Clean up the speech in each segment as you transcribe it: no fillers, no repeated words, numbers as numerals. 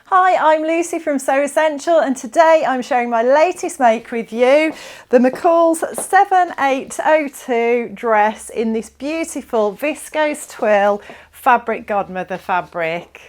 Hi, I'm Lucy from Sew Essential, and today I'm sharing my latest make with you, the McCall's 7802 dress in this beautiful viscose twill Fabric Godmother fabric.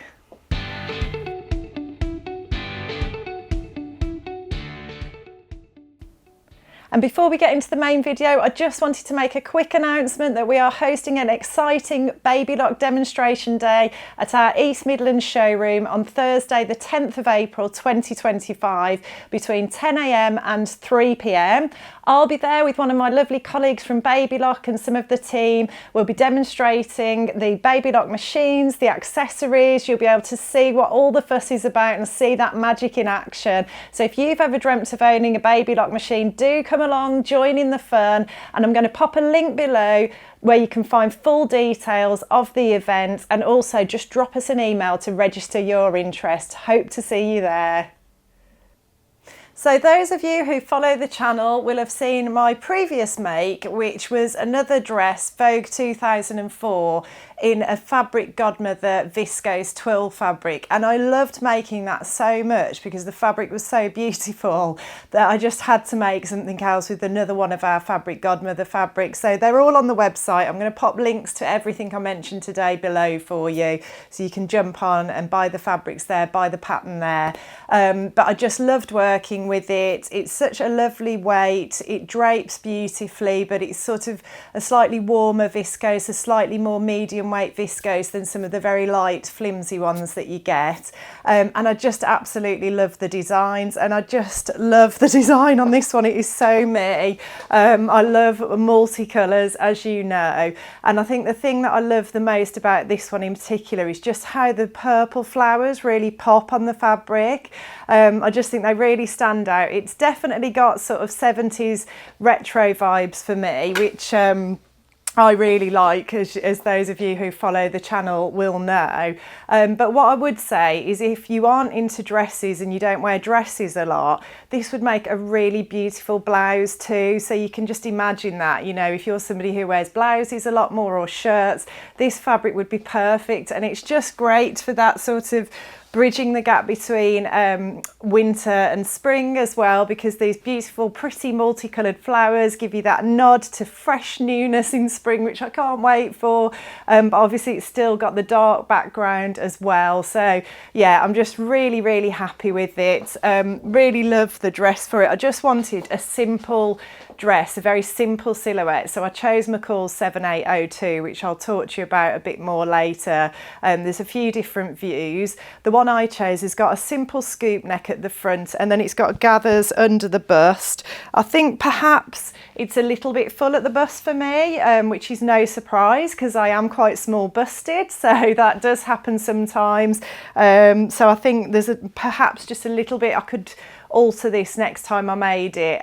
And before we get into the main video, I just wanted to make a quick announcement that we are hosting an exciting baby lock demonstration day at our East Midlands showroom on Thursday the 10th of April 2025 between 10 AM and 3 PM. I'll be there with one of my lovely colleagues from Baby Lock and some of the team. We'll be demonstrating the Baby Lock machines, the accessories. You'll be able to see what all the fuss is about and see that magic in action. So if you've ever dreamt of owning a Baby Lock machine, do come along, join in the fun, and I'm going to pop a link below where you can find full details of the event, and also just drop us an email to register your interest. Hope to see you there. So those of you who follow the channel will have seen my previous make, which was another dress, Vogue 2004, in a Fabric Godmother viscose twill fabric. And I loved making that so much because the fabric was so beautiful that I just had to make something else with another one of our Fabric Godmother fabrics. So they're all on the website. I'm going to pop links to everything I mentioned today below for you, so you can jump on and buy the fabrics there, buy the pattern there. But I just loved working with it. It's such a lovely weight. It drapes beautifully, but it's sort of a slightly warmer viscose, a slightly more medium weight viscose than some of the very light flimsy ones that you get. And I just absolutely love the designs, and I just love the design on this one. It is so me. I love multicolours, as you know, and I think the thing that I love the most about this one in particular is just how the purple flowers really pop on the fabric. I just think they really stand out. It's definitely got sort of 70s retro vibes for me, which I really like, as those of you who follow the channel will know. But what I would say is, if you aren't into dresses and you don't wear dresses a lot, this would make a really beautiful blouse too. So you can just imagine that, you know, if you're somebody who wears blouses a lot more, or shirts, this fabric would be perfect. And it's just great for that sort of bridging the gap between winter and spring as well, because these beautiful, pretty multicoloured flowers give you that nod to fresh newness in spring, which I can't wait for. But obviously it's still got the dark background as well. So yeah, I'm just really, really happy with it. Really love the dress for it. I just wanted a simple dress, a very simple silhouette. So I chose McCall's 7802, which I'll talk to you about a bit more later. There's a few different views. The one I chose has got a simple scoop neck at the front, and then it's got gathers under the bust. I think perhaps it's a little bit full at the bust for me, which is no surprise because I am quite small busted, so that does happen sometimes. So I think there's perhaps just a little bit I could alter this next time I made it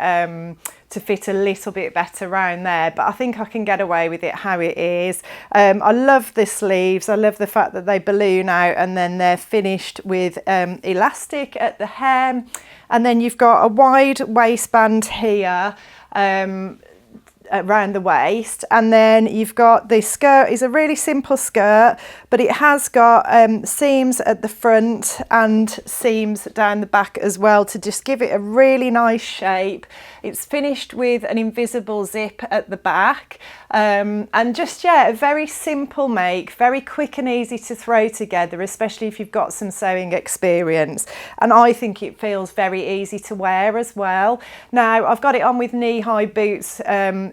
to fit a little bit better around there, but I think I can get away with it how it is. I love the sleeves. I love the fact that they balloon out and then they're finished with elastic at the hem, and then you've got a wide waistband here around the waist, and then you've got the skirt is a really simple skirt, but it has got seams at the front and seams down the back as well to just give it a really nice shape. It's finished with an invisible zip at the back, and just, yeah, a very simple make, very quick and easy to throw together, especially if you've got some sewing experience. And I think it feels very easy to wear as well. Now I've got it on with knee-high boots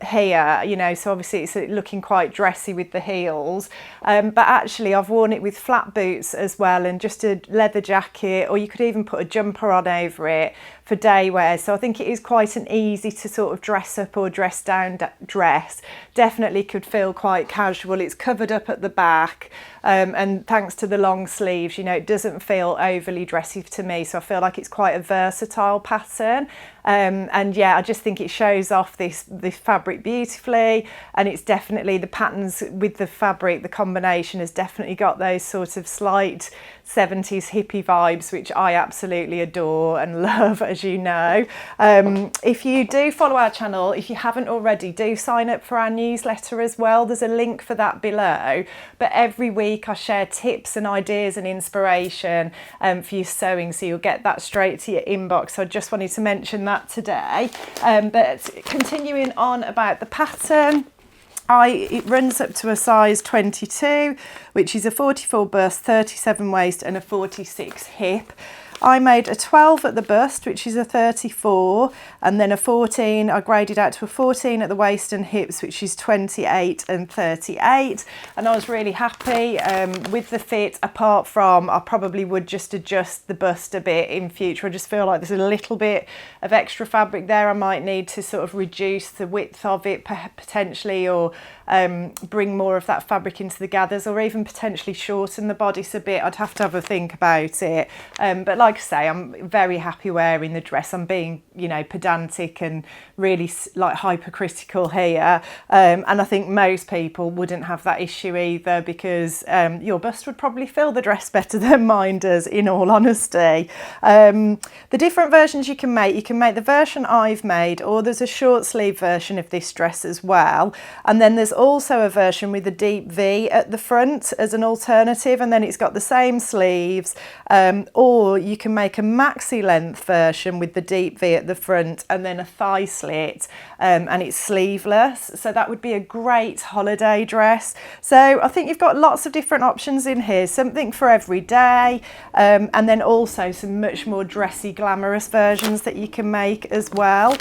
here, you know, so obviously it's looking quite dressy with the heels, but actually I've worn it with flat boots as well, and just a leather jacket, or you could even put a jumper on over it for day wear. So I think it is quite an easy to sort of dress up or dress down dress. Definitely could feel quite casual. It's covered up at the back, and thanks to the long sleeves, you know, it doesn't feel overly dressy to me, so I feel like it's quite a versatile pattern. And yeah, I just think it shows off this fabric beautifully, and it's definitely, the patterns with the fabric, the combination has definitely got those sort of slight 70s hippie vibes, which I absolutely adore and love, as you know. If you do follow our channel, if you haven't already, do sign up for our newsletter as well. There's a link for that below, but every week week I share tips and ideas and inspiration for your sewing, so you'll get that straight to your inbox. So I just wanted to mention that today. But continuing on about the pattern, it runs up to a size 22, which is a 44 bust, 37 waist and a 46 hip. I made a 12 at the bust, which is a 34, and then a 14. I graded out to a 14 at the waist and hips, which is 28 and 38. And I was really happy with the fit, apart from I probably would just adjust the bust a bit in future. I just feel like there's a little bit of extra fabric there. I might need to sort of reduce the width of it potentially, or bring more of that fabric into the gathers, or even potentially shorten the bodice a bit. I'd have to have a think about it. But like I say, I'm very happy wearing the dress. I'm being, you know, pedantic and really like hypercritical here. And I think most people wouldn't have that issue either, because your bust would probably fill the dress better than mine does, in all honesty. The different versions you can make the version I've made, or there's a short sleeve version of this dress as well. And then there's also a version with a deep V at the front as an alternative, and then it's got the same sleeves, or you can make a maxi length version with the deep V at the front and then a thigh slit, and it's sleeveless. So that would be a great holiday dress. So I think you've got lots of different options in here, something for every day, and then also some much more dressy, glamorous versions that you can make as well.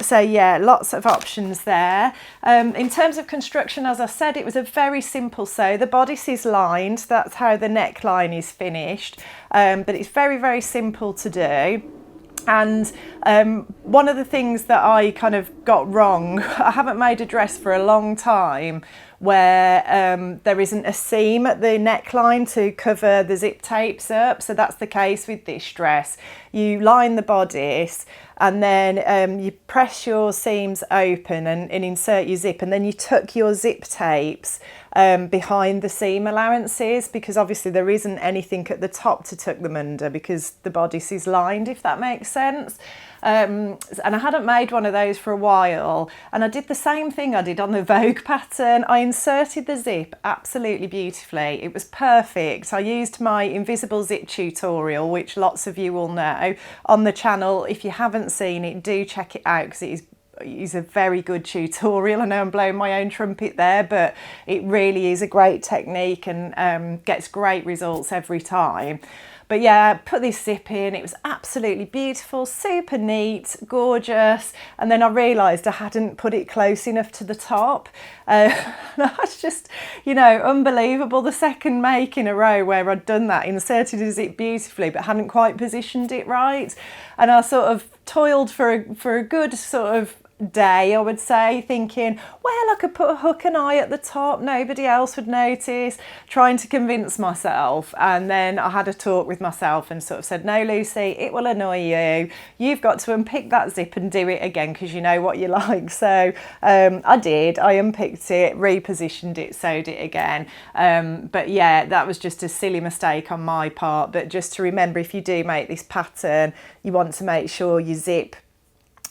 So yeah, lots of options there. In terms of construction, as I said, it was a very simple sew. The bodice is lined, that's how the neckline is finished, but it's very, very simple to do. And one of the things that I kind of got wrong, I haven't made a dress for a long time where there isn't a seam at the neckline to cover the zip tapes up. So that's the case with this dress. You line the bodice, and then you press your seams open and insert your zip, and then you tuck your zip tapes behind the seam allowances, because obviously there isn't anything at the top to tuck them under because the bodice is lined, if that makes sense. And I hadn't made one of those for a while, and I did the same thing I did on the Vogue pattern. I inserted the zip absolutely beautifully. It was perfect. I used my invisible zip tutorial, which lots of you will know, on the channel. If you haven't seen it, do check it out, because it is a very good tutorial. I know I'm blowing my own trumpet there, but it really is a great technique and gets great results every time. But yeah, put this zip in, it was absolutely beautiful, super neat, gorgeous. And then I realised I hadn't put it close enough to the top. That's just, you know, unbelievable. The second make in a row where I'd done that, inserted a zip beautifully, but hadn't quite positioned it right. And I sort of toiled for a good sort of day, I would say, thinking, well, I could put a hook and eye at the top, nobody else would notice, trying to convince myself. And then I had a talk with myself and sort of said, no, Lucy, it will annoy you. You've got to unpick that zip and do it again, because you know what you like. So I did. I unpicked it, repositioned it, sewed it again. But yeah, that was just a silly mistake on my part. But just to remember, if you do make this pattern, you want to make sure your zip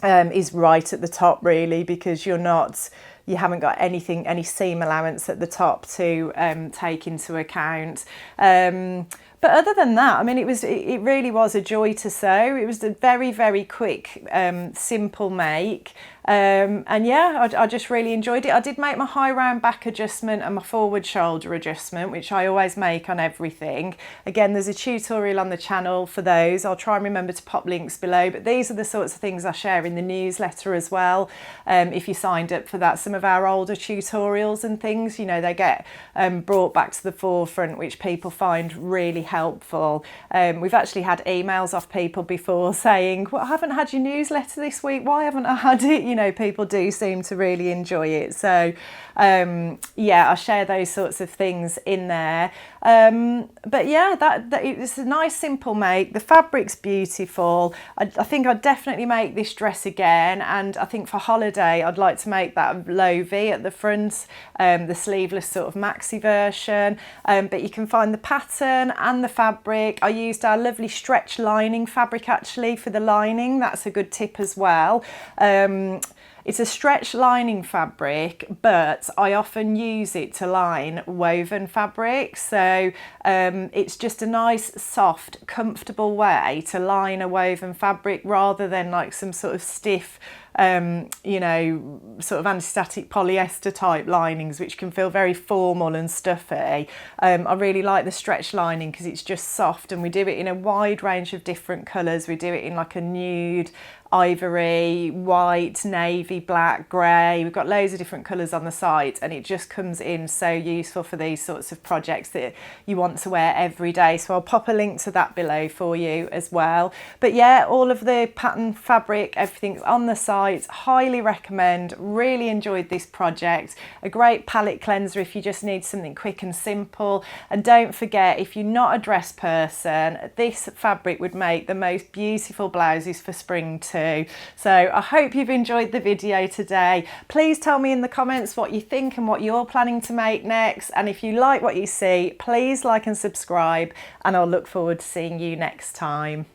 is right at the top, really, because you haven't got any seam allowance at the top to take into account. But other than that, I mean, it really was a joy to sew. It was a very, very quick, simple make. And yeah, I just really enjoyed it. I did make my high round back adjustment and my forward shoulder adjustment, which I always make on everything. Again, there's a tutorial on the channel for those. I'll try and remember to pop links below, but these are the sorts of things I share in the newsletter as well. If you signed up for that, some of our older tutorials and things, you know, they get brought back to the forefront, which people find really helpful. We've actually had emails off people before saying, well, I haven't had your newsletter this week, why haven't I had it? You know, people do seem to really enjoy it. So yeah, I share those sorts of things in there. But yeah, that it's a nice simple make. The fabric's beautiful. I think I'd definitely make this dress again, and I think for holiday I'd like to make that low V at the front, the sleeveless sort of maxi version. But you can find the pattern and the fabric. I used our lovely stretch lining fabric actually for the lining. That's a good tip as well. It's a stretch lining fabric, but I often use it to line woven fabric. So it's just a nice, soft, comfortable way to line a woven fabric rather than like some sort of stiff, you know, sort of anti-static polyester type linings, which can feel very formal and stuffy. I really like the stretch lining because it's just soft, and we do it in a wide range of different colours. We do it in like a nude, ivory, white, navy, black, grey. We've got loads of different colours on the site, and it just comes in so useful for these sorts of projects that you want to wear every day. So I'll pop a link to that below for you as well. But yeah, all of the pattern fabric, everything's on the site. Highly recommend. Really enjoyed this project. A great palette cleanser if you just need something quick and simple. And don't forget, if you're not a dress person, this fabric would make the most beautiful blouses for spring too. So I hope you've enjoyed the video today. Please tell me in the comments what you think and what you're planning to make next. And if you like what you see, please like and subscribe, and I'll look forward to seeing you next time.